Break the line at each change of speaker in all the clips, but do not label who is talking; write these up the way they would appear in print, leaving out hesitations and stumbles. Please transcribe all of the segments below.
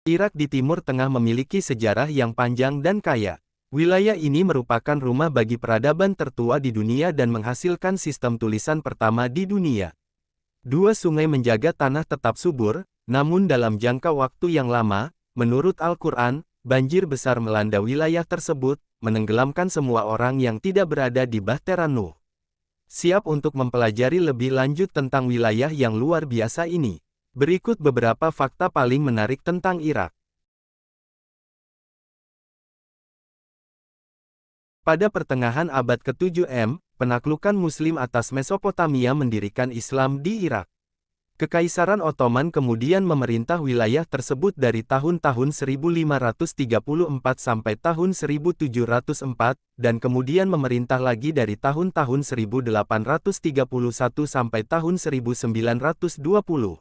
Irak di Timur Tengah memiliki sejarah yang panjang dan kaya. Wilayah ini merupakan rumah bagi peradaban tertua di dunia dan menghasilkan sistem tulisan pertama di dunia. Dua sungai menjaga tanah tetap subur, namun dalam jangka waktu yang lama, menurut Al-Quran, banjir besar melanda wilayah tersebut, menenggelamkan semua orang yang tidak berada di Bahtera Nuh. Siap untuk mempelajari lebih lanjut tentang wilayah yang luar biasa ini. Berikut beberapa fakta paling menarik tentang Irak. Pada pertengahan abad ke-7 M, penaklukan Muslim atas Mesopotamia mendirikan Islam di Irak. Kekaisaran Ottoman kemudian memerintah wilayah tersebut dari tahun-tahun 1534 sampai tahun 1704, dan kemudian memerintah lagi dari tahun-tahun 1831 sampai tahun 1920.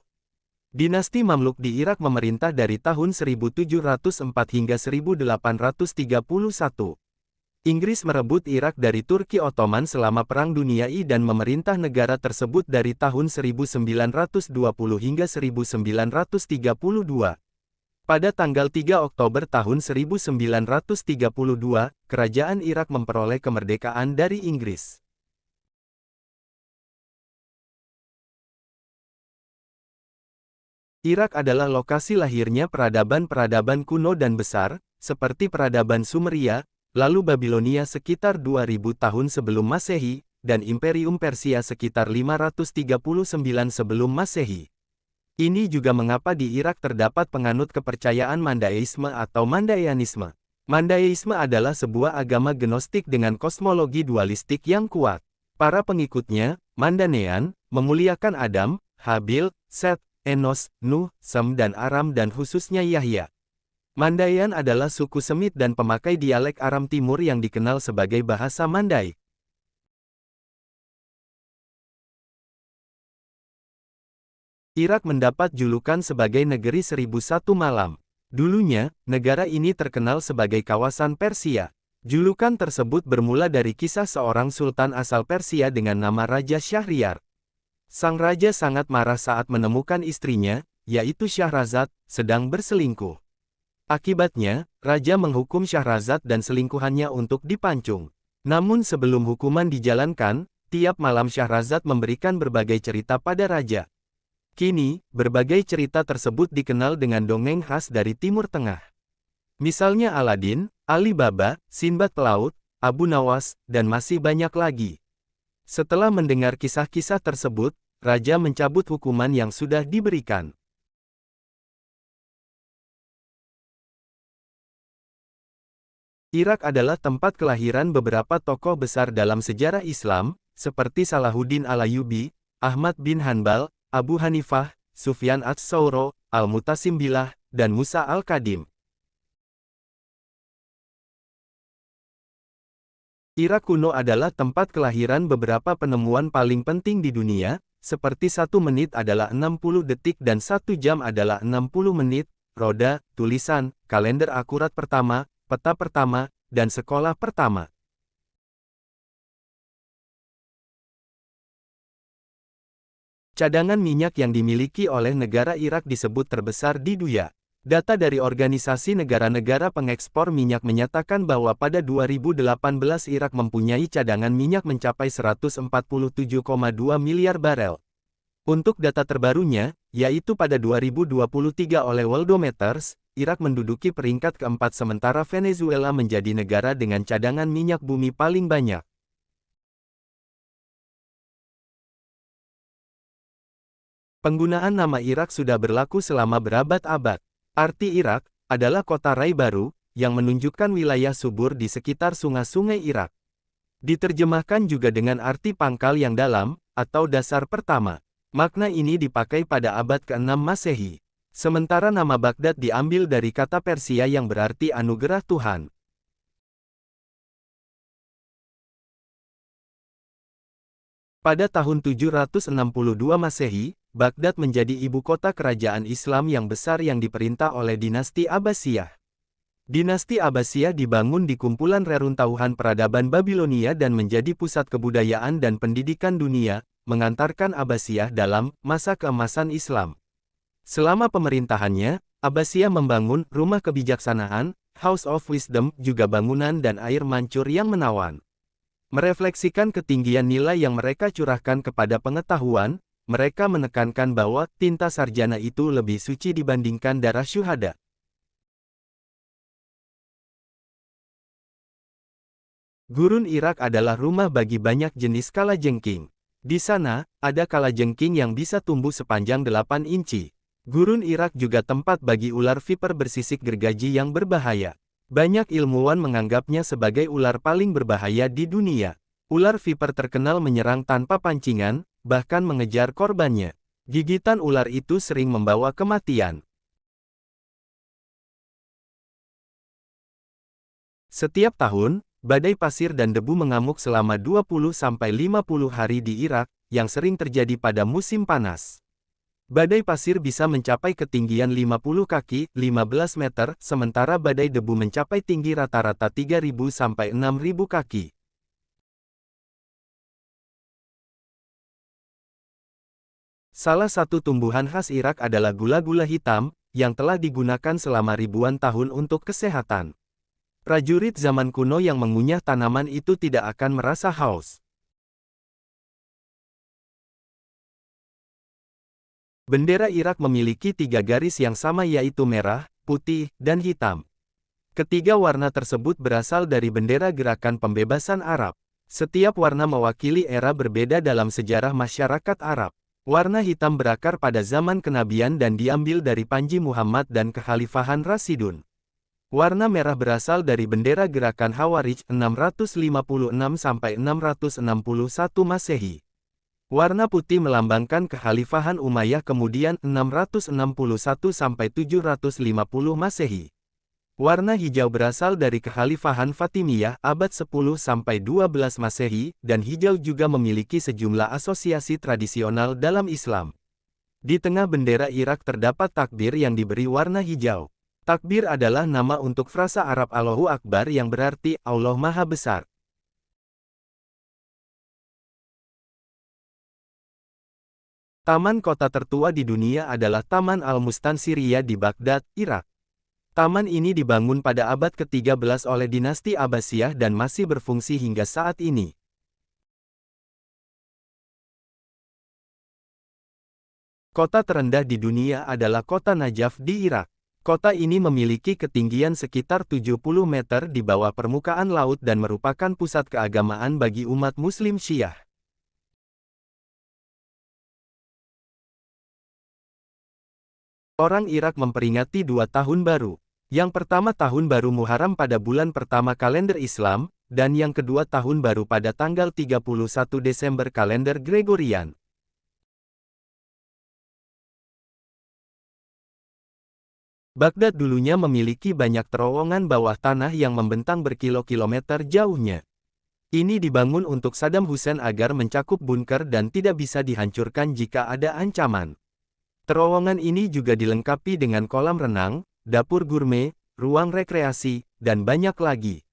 Dinasti Mamluk di Irak memerintah dari tahun 1704 hingga 1831. Inggris merebut Irak dari Turki Ottoman selama Perang Dunia I dan memerintah negara tersebut dari tahun 1920 hingga 1932. Pada tanggal 3 Oktober tahun 1932, Kerajaan Irak memperoleh kemerdekaan dari Inggris. Irak adalah lokasi lahirnya peradaban-peradaban kuno dan besar, seperti peradaban Sumeria, lalu Babilonia sekitar 2000 tahun sebelum Masehi, dan Imperium Persia sekitar 539 sebelum Masehi. Ini juga mengapa di Irak terdapat penganut kepercayaan Mandaeisme atau Mandaeanisme. Mandaeisme adalah sebuah agama gnostik dengan kosmologi dualistik yang kuat. Para pengikutnya, Mandanean, memuliakan Adam, Habil, Set, Enos, Nuh, Sem dan Aram dan khususnya Yahya. Mandaean adalah suku Semit dan pemakai dialek Aram Timur yang dikenal sebagai bahasa Mandai. Irak mendapat julukan sebagai Negeri 1001 Malam. Dulunya, negara ini terkenal sebagai kawasan Persia. Julukan tersebut bermula dari kisah seorang sultan asal Persia dengan nama Raja Syahriar. Sang raja sangat marah saat menemukan istrinya, yaitu Syahrazad, sedang berselingkuh. Akibatnya, raja menghukum Syahrazad dan selingkuhannya untuk dipancung. Namun sebelum hukuman dijalankan, tiap malam Syahrazad memberikan berbagai cerita pada raja. Kini, berbagai cerita tersebut dikenal dengan dongeng khas dari Timur Tengah. Misalnya Aladin, Ali Baba, Sinbad Pelaut, Abu Nawas, dan masih banyak lagi. Setelah mendengar kisah-kisah tersebut, raja mencabut hukuman yang sudah diberikan. Irak adalah tempat kelahiran beberapa tokoh besar dalam sejarah Islam, seperti Salahuddin Al-Ayyubi, Ahmad bin Hanbal, Abu Hanifah, Sufyan ats-Tsauri, Al-Mutasim Billah, dan Musa Al-Kadim. Irak kuno adalah tempat kelahiran beberapa penemuan paling penting di dunia, seperti 1 menit adalah 60 detik dan 1 jam adalah 60 menit, roda, tulisan, kalender akurat pertama, peta pertama, dan sekolah pertama. Cadangan minyak yang dimiliki oleh negara Irak disebut terbesar di dunia. Data dari Organisasi Negara-Negara Pengekspor Minyak menyatakan bahwa pada 2018 Irak mempunyai cadangan minyak mencapai 147,2 miliar barel. Untuk data terbarunya, yaitu pada 2023 oleh Worldometers, Irak menduduki peringkat keempat sementara Venezuela menjadi negara dengan cadangan minyak bumi paling banyak. Penggunaan nama Irak sudah berlaku selama berabad-abad. Arti Irak adalah kota rai baru, yang menunjukkan wilayah subur di sekitar sungai-sungai Irak. Diterjemahkan juga dengan arti pangkal yang dalam, atau dasar pertama. Makna ini dipakai pada abad ke-6 Masehi. Sementara nama Baghdad diambil dari kata Persia yang berarti anugerah Tuhan. Pada tahun 762 Masehi, Baghdad menjadi ibu kota kerajaan Islam yang besar yang diperintah oleh dinasti Abbasiyah. Dinasti Abbasiyah dibangun di kumpulan reruntuhan peradaban Babilonia dan menjadi pusat kebudayaan dan pendidikan dunia, mengantarkan Abbasiyah dalam masa keemasan Islam. Selama pemerintahannya, Abbasiyah membangun rumah kebijaksanaan, House of Wisdom, juga bangunan dan air mancur yang menawan. Merefleksikan ketinggian nilai yang mereka curahkan kepada pengetahuan, mereka menekankan bahwa tinta sarjana itu lebih suci dibandingkan darah syuhada. Gurun Irak adalah rumah bagi banyak jenis kalajengking. Di sana, ada kalajengking yang bisa tumbuh sepanjang 8 inci. Gurun Irak juga tempat bagi ular viper bersisik gergaji yang berbahaya. Banyak ilmuwan menganggapnya sebagai ular paling berbahaya di dunia. Ular viper terkenal menyerang tanpa pancingan, bahkan mengejar korbannya. Gigitan ular itu sering membawa kematian. Setiap tahun, badai pasir dan debu mengamuk selama 20-50 hari di Irak, yang sering terjadi pada musim panas. Badai pasir bisa mencapai ketinggian 50 kaki, 15 meter, sementara badai debu mencapai tinggi rata-rata 3.000 sampai 6.000 kaki. Salah satu tumbuhan khas Irak adalah gula-gula hitam, yang telah digunakan selama ribuan tahun untuk kesehatan. Prajurit zaman kuno yang mengunyah tanaman itu tidak akan merasa haus. Bendera Irak memiliki 3 garis yang sama yaitu merah, putih, dan hitam. Ketiga warna tersebut berasal dari bendera Gerakan Pembebasan Arab. Setiap warna mewakili era berbeda dalam sejarah masyarakat Arab. Warna hitam berakar pada zaman kenabian dan diambil dari Panji Muhammad dan Kekhalifahan Rasidun. Warna merah berasal dari bendera Gerakan Khawarij 656-661 Masehi. Warna putih melambangkan Kekhalifahan Umayyah kemudian 661-750 Masehi. Warna hijau berasal dari Kekhalifahan Fatimiyah abad 10-12 Masehi, dan hijau juga memiliki sejumlah asosiasi tradisional dalam Islam. Di tengah bendera Irak terdapat takbir yang diberi warna hijau. Takbir adalah nama untuk frasa Arab Allahu Akbar yang berarti Allah Maha Besar. Taman kota tertua di dunia adalah Taman Al-Mustansiriyah di Baghdad, Irak. Taman ini dibangun pada abad ke-13 oleh dinasti Abbasiyah dan masih berfungsi hingga saat ini. Kota terendah di dunia adalah kota Najaf di Irak. Kota ini memiliki ketinggian sekitar 70 meter di bawah permukaan laut dan merupakan pusat keagamaan bagi umat Muslim Syiah. Orang Irak memperingati 2 tahun baru. Yang pertama tahun baru Muharram pada bulan pertama kalender Islam, dan yang kedua tahun baru pada tanggal 31 Desember kalender Gregorian. Baghdad dulunya memiliki banyak terowongan bawah tanah yang membentang berkilo-kilometer jauhnya. Ini dibangun untuk Saddam Hussein agar mencakup bunker dan tidak bisa dihancurkan jika ada ancaman. Terowongan ini juga dilengkapi dengan kolam renang, dapur gurme, ruang rekreasi, dan banyak lagi.